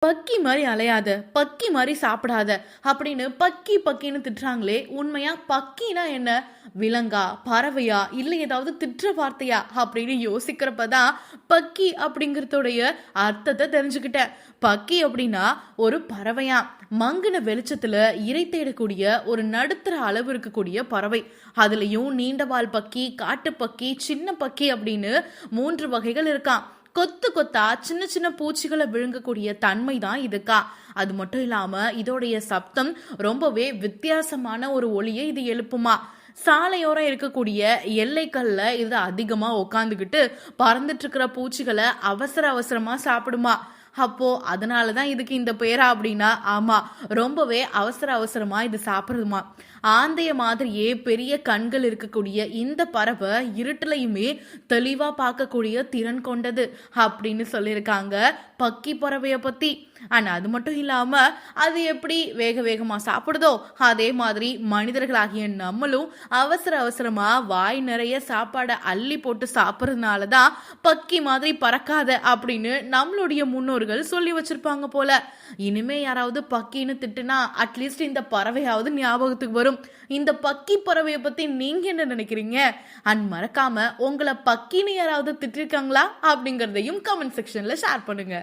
பக்கி மாதிரி அலையாத, பக்கி மாதிரி சாப்பிடாத அப்படின்னு பக்கி பக்கின்னு திட்டுறாங்களே, உண்மையா பக்கினா என்ன? விலங்கா, பறவையா, இல்லை ஏதாவது திட்டுற வார்த்தையா அப்படின்னு யோசிக்கிறப்பதான் பக்கி அப்படிங்கறதுடைய அர்த்தத்தை தெரிஞ்சுக்கிட்டேன். பக்கி அப்படின்னா ஒரு பறவையா, மங்கின வெளிச்சத்துல இறை தேடக்கூடிய ஒரு நடுத்தர அளவு இருக்கக்கூடிய பறவை. அதுலயும் நீண்டவால் பக்கி, காட்டு பக்கி, சின்ன பக்கி அப்படின்னு 3 வகைகள் இருக்கான். கொத்து கொத்தா சின்ன சின்ன பூச்சிகளை விழுங்கக்கூடிய தன்மை தான் இதுக்கா. அது மட்டும் இல்லாம இதோடைய சப்தம் ரொம்பவே வித்தியாசமான ஒரு ஒலியை இது எழுப்புமா. சாலையோரம் இருக்கக்கூடிய எல்லைக்கல்ல இது அதிகமா உக்காந்துக்கிட்டு பறந்துட்டு இருக்கிற பூச்சிகளை அவசர அவசரமா சாப்பிடுமா. அப்போ அதனாலதான் இதுக்கு இந்த பேரா அப்படின்னா, ஆமா, ரொம்பவே அவசர அவசரமா இது சாப்பிடுதுமா. ஆந்தைய மாதிரியே பெரிய கண்கள் இருக்கக்கூடிய இந்த பறவை இருட்டுலையுமே தெளிவா பார்க்கக்கூடிய திறன் கொண்டது அப்படின்னு சொல்லியிருக்காங்க பக்கி பறவைய பத்தி. ஆனா அது மட்டும் இல்லாம அது எப்படி வேக வேகமா சாப்பிடுதோ அதே மாதிரி மனிதர்களாகிய நம்மளும் அவசர அவசரமா வாய் நிறைய சாப்பாடை அள்ளி போட்டு சாப்பிட்றதுனாலதான் பக்கி மாதிரி பறக்காத அப்படின்னு நம்மளுடைய முன்னோர்கள் சொல்லி வச்சிருப்பாங்க போல. இனிமே யாராவது பக்கின்னு திட்டுனா அட்லீஸ்ட் இந்த பறவையாவது ஞாபகத்துக்கு வரும். இந்த பக்கி பறவையை பத்தி நீங்க என்ன நினைக்கிறீங்க? அண்ட் மறக்காம உங்களை பக்கின்னு யாராவது திட்டிருக்காங்களா அப்படிங்கறதையும் கமெண்ட் செக்ஷன்ல ஷேர் பண்ணுங்க.